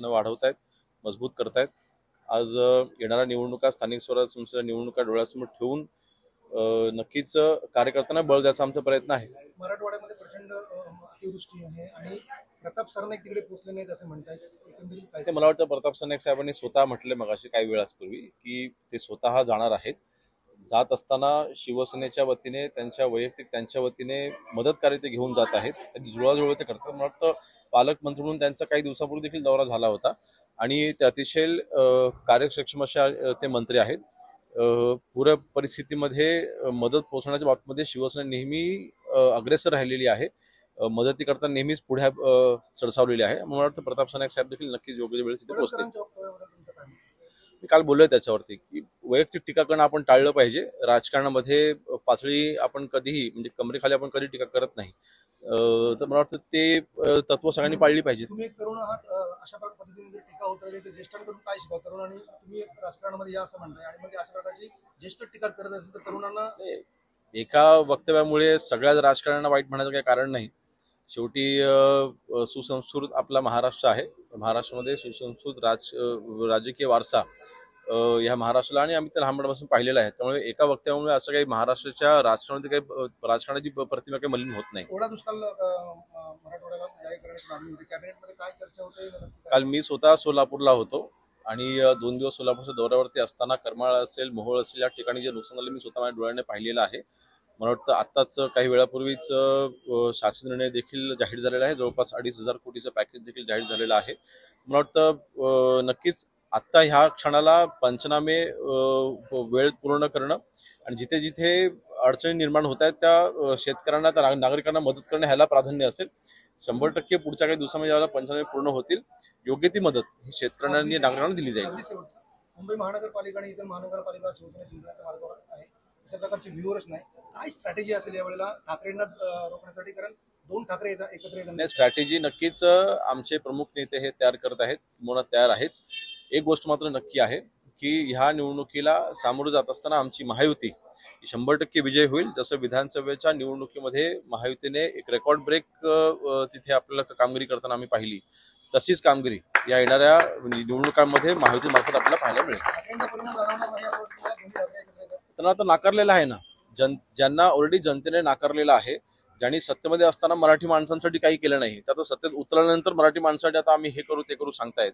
वाढवतायत, मजबूत करतायत। आज येणाऱ्या निवडणुका, स्थानिक स्वराज्य संस्थेच्या निवडणुका डोळ्यासमोर ठेवून नक्कीच कार्यकर्त्यांना बळ द्यायचा आमचा प्रयत्न आहे। मराठवाड्यामध्ये प्रचंड अतिवृष्टी आहे आणि प्रताप सरनाईक तिकडे पोहोचले नाहीत असं म्हणतात। एकंदरीत काय ते मला वाटतं प्रताप सरनाईक साहेबांनी स्वतः म्हटले मगाशी काही वेळापूर्वी की ते स्वतः जाणार आहेत। जात असताना शिवसेनेच्या वतीने त्यांच्या वतीने मदतकार्य ते घेऊन जात आहेत, त्यांची जुळवाजुळव ते करतात। मला वाटतं पालकमंत्री म्हणून त्यांचा काही दिवसापूर्वी देखील दौरा झाला होता आणि ते अतिशय कार्यसक्षम असे ते मंत्री आहेत। पूर परिस्थितीमध्ये मदत पोहोचवण्याच्या बाबतीमध्ये शिवसेना नेहमी अग्रेसर राहिलेली आहे, मदती करता नेहमीच पुढे सरसावलेली आहे। मला वाटतं प्रताप सरनाईक साहेब देखील नक्कीच योग्य वेळेस तिथे पोहोचतील। मी काल बोललोय त्याच्यावरती की वैयक्तिक टीका करणं आपण टाळलं पाहिजे। राजकारणामध्ये पातळी आपण कधीही म्हणजे कमरेखाली आपण कधी टीका करत नाही, तर मला वाटतं ते तत्व सगळ्यांनी पाळली पाहिजे। तुम्ही तरुण आहात, अशा पद्धतीने जर टीका होत राहिली तर ज्येष्ठांकडून काय शिकावं? तरुणांनी तुम्ही राजकारणामध्ये या असं म्हणताय आणि मग अशा प्रकारची ज्येष्ठ टीका करत असेल तर तरुणांना एका वक्तव्यामुळे सगळ्याच राजकारण्यांना वाईट म्हणायचं काही कारण नाही। शेवटी सुसंस्कृत आपला महाराष्ट्र आहे, महाराष्ट्रामध्ये सुसंस्कृत राजकीय वारसा ह्या महाराष्ट्राला आणि आम्ही त्या लहानपणापासून पाहिलेला आहे। त्यामुळे एका वक्तव्यामुळे असं काही महाराष्ट्राच्या राजकारणामध्ये काही राजकारणाची प्रतिमा काही मलिन होत नाही। ओढा दुष्काळ मराठवाड्याला जाहीर करण्याची मागणी होती, कॅबिनेटमध्ये काय चर्चा होते? काल मी स्वतः सोलापूरला होतो आणि 2 दिवस सोलापूरच्या दौऱ्यावरती असताना करमाळ असेल, मोहोळ असेल या ठिकाणी जे नुकसान झालं मी स्वतः माझ्या डोळ्याने पाहिलेलं आहे। मला वाटतं आत्ताच काही वेळापूर्वीच शासन निर्णय देखील जाहीर झालेला आहे, जवळपास 2,500 कोटीचं पॅकेज देखील जाहीर झालेलं आहे। मला वाटतं नक्कीच आत्ता ह्या क्षणाला पंचनामे वेळ पूर्ण करणं आणि जिथे जिथे अडचणी निर्माण होत आहेत त्या शेतकऱ्यांना, त्या नागरिकांना मदत करणं ह्याला प्राधान्य असेल। 100% पुढच्या काही दिवसांमध्ये याला पंचनामे पूर्ण होतील, योग्य ती मदत ही शेतकऱ्यांना आणि नागरिकांना दिली जाईल। मुंबई महानगरपालिका आणि इतर महानगरपालिका शिवसेना जिल्ह्याच्या मार्गावर आहे, अशा प्रकारची व्यूहरचना आहे, काय स्ट्रॅटेजी असेल यावेळेला ठाकरेंना रोखण्यासाठी? कारण 2 ठाकरे एकत्र येतात। स्ट्रॅटेजी नक्कीच आमचे प्रमुख नेते हे तयार करत आहेत, किंवा तयार आहेच। एक गोष्ट मात्र नक्की आहे की ह्या निवडणुकीला सामोरं जात असताना आमची महायुती 100% विजय होईल। जसं विधानसभेच्या निवडणुकीमध्ये महायुतीने एक रेकॉर्ड ब्रेक तिथे आपल्याला कामगिरी करताना आम्ही पाहिली, तशीच कामगिरी या येणाऱ्या निवडणुकांमध्ये महायुतीमार्फत आपल्याला पाहायला मिळेल। त्यांना आता नाकारलेलं आहे ना, ज्यांना ऑलरेडी जनतेने नाकारलेलं आहे, ज्यांनी सत्तेमध्ये असताना मराठी माणसांसाठी काही केलं नाही, तर आता सत्तेत उतरल्यानंतर मराठी माणसासाठी आता आम्ही हे करू ते करू सांगतायत,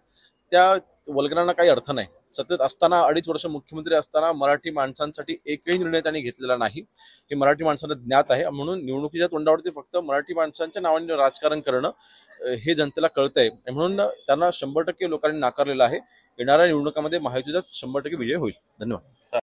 त्या वल्गनांना काही अर्थ नाही। सत्तेत असताना 2.5 वर्ष मुख्यमंत्री असताना मराठी माणसांसाठी एकही निर्णय त्यांनी घेतलेला नाही, हे मराठी माणसांना ज्ञात आहे। म्हणून निवडणुकीच्या तोंडावरती फक्त मराठी माणसांच्या नावाने राजकारण करणं हे जनतेला कळतंय, म्हणून त्यांना 100% लोकांनी नाकारलेलं आहे। येणाऱ्या निवडणुकांमध्ये महायुतीचा 100% विजय होईल। धन्यवाद।